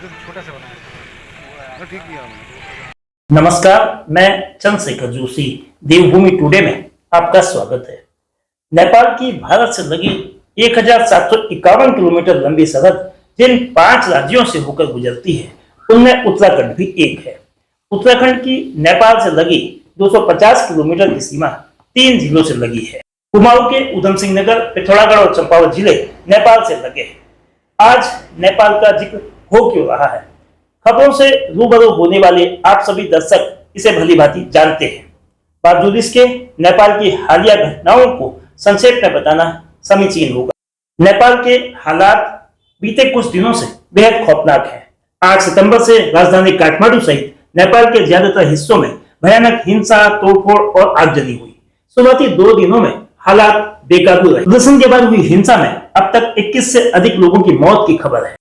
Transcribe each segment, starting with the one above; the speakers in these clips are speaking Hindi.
छोटा सा बनाया तो ठीक किया हमने। नमस्कार, मैं चंद्रशेखर जोशी। देवभूमि टुडे में आपका स्वागत है। नेपाल की भारत से लगी 1751 किलोमीटर लंबी सड़क जिन 5 राज्यों से होकर गुजरती है, उनमें उत्तराखंड भी एक है। उत्तराखंड की नेपाल से लगी 250 किलोमीटर की सीमा 3 जिलों से लगी है। कुमाऊं के उधम सिंह नगर, पिथौरागढ़ और चंपावत जिले नेपाल से लगे हैं। आज नेपाल का जिक्र हो क्यों रहा है? खबरों से रूबरू होने वाले आप सभी दर्शक इसे भली भांति जानते हैं। बावजूद इसके नेपाल की हालिया घटनाओं को संक्षेप में बताना समीचीन होगा। नेपाल के हालात बीते कुछ दिनों से बेहद खौफनाक है। 8 सितंबर से राजधानी काठमांडू सहित नेपाल के ज्यादातर हिस्सों में भयानक हिंसा, तोड़फोड़ और आगजनी हुई। शुरुआती 2 दिनों में हालात बेकाबू रहे। प्रदर्शन के बाद हुई हिंसा में अब तक 21 से अधिक लोगों की मौत की खबर है।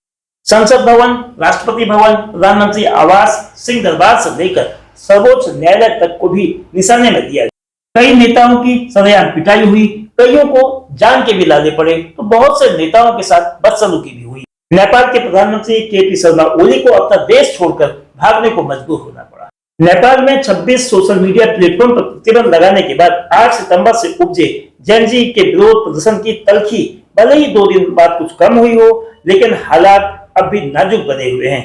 संसद भवन, राष्ट्रपति भवन, प्रधानमंत्री आवास, सिंह दरबार से लेकर सर्वोच्च न्यायालय तक को भी निशाने में लिया गया। कई नेताओं की सरेआम पिटाई हुई, कईयों को जान के भी लाने पड़े, तो बहुत से नेताओं के साथ बदसलूकी भी हुई। नेपाल के प्रधानमंत्री के.पी. शर्मा ओली को अपना देश छोड़कर भागने को मजबूर होना पड़ा। नेपाल में 26 सोशल मीडिया प्लेटफॉर्म पर प्रतिबंध लगाने के बाद 8 सितंबर से उपजे जेनजी के विरोध प्रदर्शन की तलखी भले ही 2 दिन बाद कुछ कम हुई हो, लेकिन हालात अब भी नाजुक बने हुए हैं।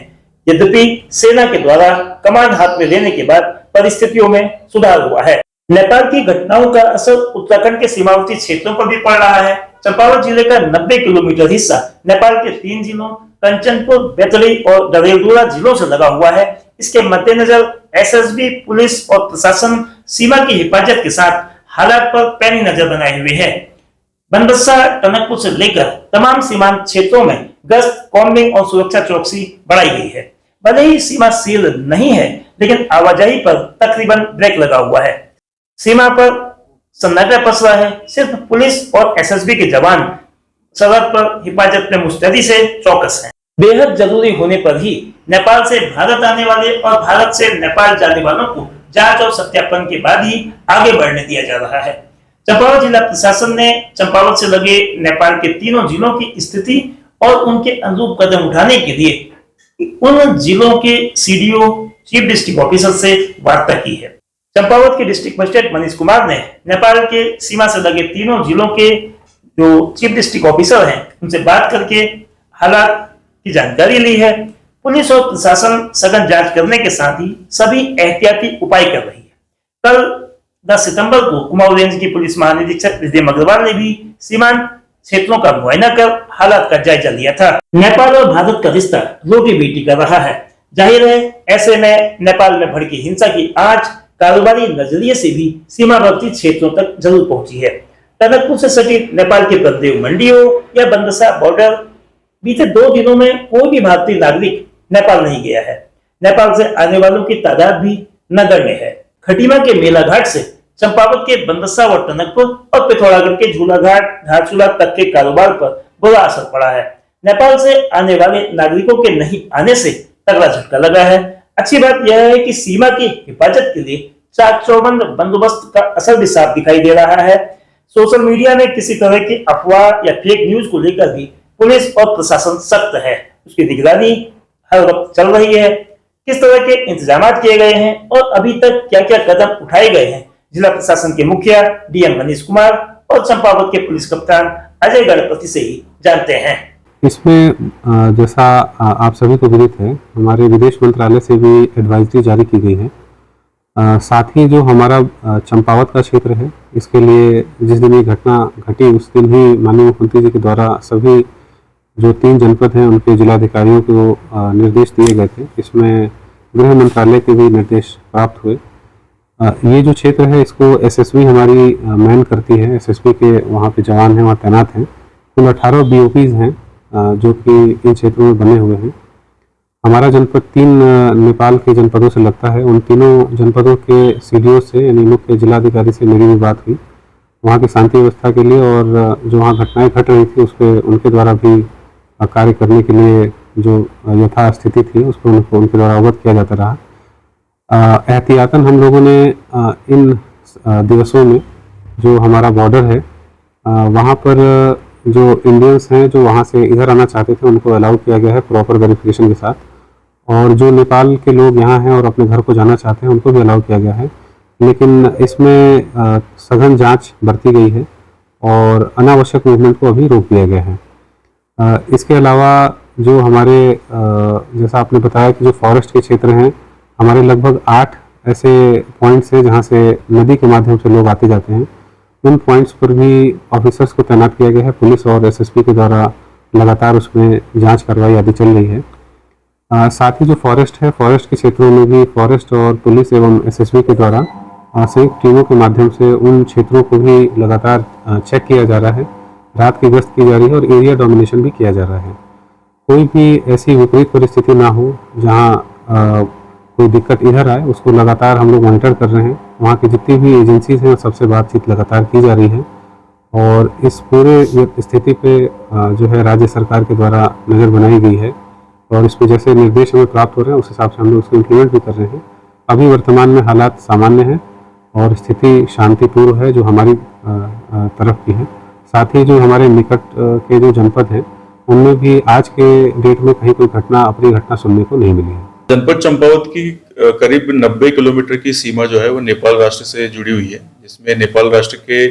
यद्यपि सेना के द्वारा कमान हाथ में लेने के बाद परिस्थितियों में सुधार हुआ है। नेपाल की घटनाओं का असर उत्तराखंड के सीमावर्ती क्षेत्रों पर भी पड़ रहा है। चंपावत जिले का 90 किलोमीटर हिस्सा नेपाल के 3 जिलों कंचनपुर, बेतली और डरेलधुरा जिलों से लगा हुआ है। इसके मद्देनजर एसएसबी, पुलिस और प्रशासन सीमा की हिफाजत के साथ हालात पर पैनी नजर बनाए हुए है। बनबसा, टनकपुर से लेकर तमाम सीमांत क्षेत्रों में गश्त, कॉम्बिंग और सुरक्षा चौकसी बढ़ाई गई है। भले ही सीमा सील नहीं है, लेकिन आवाजाही पर तकरीबन ब्रेक लगा हुआ है। सीमा पर सन्नाटा पसरा है। सिर्फ पुलिस और एसएसबी के जवान सरहद पर हिफाजत में मुस्तैदी से चौकस हैं। बेहद जरूरी होने पर ही नेपाल से भारत आने वाले और भारत से नेपाल जाने वालों को जांच और सत्यापन के बाद ही आगे बढ़ने दिया जा रहा है। चंपावत जिला प्रशासन ने चंपावत से लगे नेपाल के तीनों जिलों की स्थिति और उनके अनुरूप कदम उठाने के लिए उन जिलों के सीडीओ, चीफ डिस्ट्रिक्ट ऑफिसर से वार्ता की है। चंपावत के डिस्ट्रिक्ट मजिस्ट्रेट मनीष कुमार ने नेपाल के सीमा से लगे तीनों जिलों के जो चीफ डिस्ट्रिक्ट ऑफिसर हैं, उनसे बात करके हालात की जानकारी ली है। पुलिस और प्रशासन सघन जांच करने के साथ ही सभी एहतियाती उपाय कर रही है। कल 10 सितंबर को कुमाऊं रेंज की पुलिस महानिरीक्षक रिद्धिम अग्रवाल ने भी सीमांत क्षेत्रों का मुआयना कर हालात का जायजा लिया था। नेपाल और भारत का रिश्ता रोटी बेटी का रहा है। जाहिर है, ऐसे में नेपाल में भड़की हिंसा की आंच कारोबारी नजरिए से भी सीमावर्ती क्षेत्रों तक जरूर पहुंची है। टनकपुर से सटी नेपाल के बलदेव मंडियों या बंदसा बॉर्डर बीते 2 दिनों में कोई भी भारतीय नागरिक नेपाल नहीं गया है। नेपाल से आने वालों की तादाद भी नगण्य है। खटीमा के मेला घाट से चंपावत के बंदसा व टनकपुर और पिथौरागढ़ के झूलाघाट, धारचूला तक के कारोबार पर बुरा असर पड़ा है। नेपाल से आने वाले नागरिकों के नहीं आने से तगड़ा झटका लगा है। अच्छी बात यह है कि सीमा की हिफाजत के लिए चाक चौबंद बंदोबस्त का असर भी साफ दिखाई दे रहा है। सोशल मीडिया में किसी तरह की अफवाह या फेक न्यूज को लेकर भी पुलिस और प्रशासन सख्त है। उसकी निगरानी हर वक्त चल रही है। किस तरह के इंतजाम किए गए हैं और अभी तक क्या क्या कदम उठाए गए हैं, जिला प्रशासन के मुखिया डीएम मनीष कुमार और चंपावत के पुलिस कप्तान अजय गणपति से ही जानते हैं। इसमें जैसा आप सभी को विदित है, हमारे विदेश मंत्रालय से भी एडवाइजरी जारी की गई है। साथ ही जो हमारा चंपावत का क्षेत्र है, इसके लिए जिस दिन ये घटना घटी उस दिन ही माननीय मुख्यमंत्री जी के द्वारा सभी जो 3 जनपद हैं उनके जिलाधिकारियों को निर्देश दिए गए थे। इसमें गृह मंत्रालय के भी निर्देश प्राप्त हुए। ये जो क्षेत्र है इसको एसएसबी हमारी मैन करती है। एसएसबी के वहाँ पे जवान हैं, वहाँ तैनात हैं। कुल 18 बीओपीज हैं जो कि इन क्षेत्रों में बने हुए हैं। हमारा जनपद 3 नेपाल के जनपदों से लगता है। उन तीनों जनपदों के सीडीओ से यानी मुख्य जिलाधिकारी से मेरी भी बात हुई वहाँ की शांति व्यवस्था के लिए, और जो वहाँ घटनाएं घट रही थी उस पर उनके द्वारा भी कार्य करने के लिए जो यथा स्थिति थी उसको उनके द्वारा अवगत किया जाता रहा। एहतियातन हम लोगों ने इन दिवसों में जो हमारा बॉर्डर है वहाँ पर जो इंडियंस हैं जो वहाँ से इधर आना चाहते थे उनको अलाउ किया गया है प्रॉपर वेरिफिकेशन के साथ। और जो नेपाल के लोग यहाँ हैं और अपने घर को जाना चाहते हैं उनको भी अलाउ किया गया है। लेकिन इसमें सघन जांच बरती गई है और अनावश्यक मूवमेंट को अभी रोक दिया गया है। इसके अलावा जो हमारे जैसा आपने बताया कि जो फॉरेस्ट के क्षेत्र हैं, हमारे लगभग 8 ऐसे पॉइंट्स हैं जहाँ से नदी के माध्यम से लोग आते जाते हैं। उन पॉइंट्स पर भी ऑफिसर्स को तैनात किया गया है। पुलिस और एसएसपी के द्वारा लगातार उसमें जांच कार्रवाई आदि चल रही है। साथ ही जो फॉरेस्ट है, फॉरेस्ट के क्षेत्रों में भी फॉरेस्ट और पुलिस एवं एसएसबी के द्वारा संयुक्त टीमों के माध्यम से उन क्षेत्रों को भी लगातार चेक किया जा रहा है, रात की गश्त की जा रही है और एरिया डोमिनेशन भी किया जा रहा है। कोई भी ऐसी विपरीत परिस्थिति ना हो जहां कोई दिक्कत इधर आए, उसको लगातार हम लोग मॉनिटर कर रहे हैं। वहाँ की जितनी भी एजेंसीज हैं सबसे बातचीत लगातार की जा रही है और इस पूरे स्थिति पे जो है राज्य सरकार के द्वारा नज़र बनाई गई है और इस पर जैसे निर्देश हमें प्राप्त हो रहे हैं उस हिसाब से हम लोग उसको इम्प्लीमेंट भी कर रहे हैं। अभी वर्तमान में हालात सामान्य है और स्थिति शांतिपूर्ण है जो हमारी तरफ की है। साथ ही जो हमारे निकट के जो जनपद हैं उनमें भी आज के डेट में कहीं कोई अप्रिय घटना सुनने को नहीं मिली है। जनपद चंपावत की करीब 90 किलोमीटर की सीमा जो है वो नेपाल राष्ट्र से जुड़ी हुई है, जिसमें नेपाल राष्ट्र के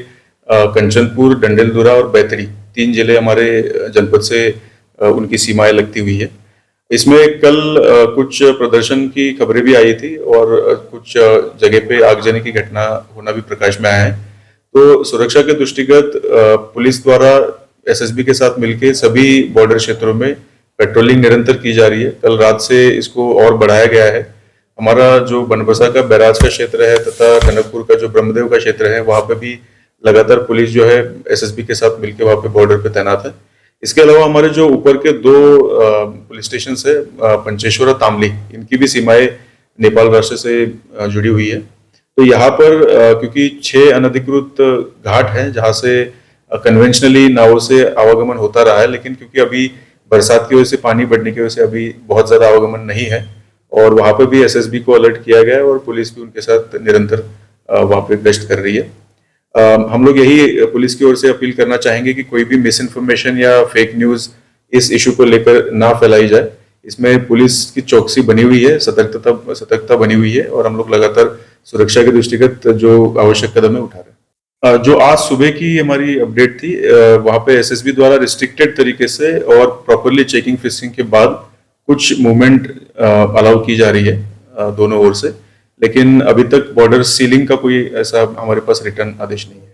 कंचनपुर, डंडेलधुरा और बैतडी 3 जिले हमारे जनपद से उनकी सीमाएं लगती हुई है। इसमें कल कुछ प्रदर्शन की खबरें भी आई थी और कुछ जगह पे आगजनी की घटना होना भी प्रकाश में आया है। तो सुरक्षा के दृष्टिगत पुलिस द्वारा एसएसबी के साथ मिलकर सभी बॉर्डर क्षेत्रों में पेट्रोलिंग निरंतर की जा रही है। कल रात से इसको और बढ़ाया गया है। हमारा जो बनबसा का बैराज का क्षेत्र है तथा कनकपुर का जो ब्रह्मदेव का क्षेत्र है, वहां पे भी लगातार पुलिस जो है एसएसबी के साथ मिलकर वहां पे बॉर्डर पे तैनात है। इसके अलावा हमारे जो ऊपर के 2 पुलिस स्टेशन है, पंचेश्वर और तामली, इनकी भी सीमाएं नेपाल राष्ट्र से जुड़ी हुई है। तो यहाँ पर क्योंकि 6 अनधिकृत घाट हैं जहाँ से कन्वेंशनली नावों से आवागमन होता रहा है, लेकिन क्योंकि अभी बरसात की वजह से, पानी बढ़ने की वजह से अभी बहुत ज्यादा आवागमन नहीं है और वहां पे भी एसएसबी को अलर्ट किया गया है और पुलिस भी उनके साथ निरंतर वहां पे गश्त कर रही है। हम लोग यही पुलिस की ओर से अपील करना चाहेंगे कि कोई भी मिस इन्फॉर्मेशन या फेक न्यूज इस इशू को लेकर ना फैलाई जाए। इसमें पुलिस की चौकसी बनी हुई है, सतर्कता बनी हुई है और हम लोग लगातार सुरक्षा के दृष्टिगत जो आवश्यक कदम है उठा रहे हैं। जो आज सुबह की हमारी अपडेट थी, वहां पे एसएसबी द्वारा रिस्ट्रिक्टेड तरीके से और प्रॉपरली चेकिंग फिशिंग के बाद कुछ मूवमेंट अलाउ की जा रही है दोनों ओर से, लेकिन अभी तक बॉर्डर सीलिंग का कोई ऐसा हमारे पास रिटर्न आदेश नहीं है।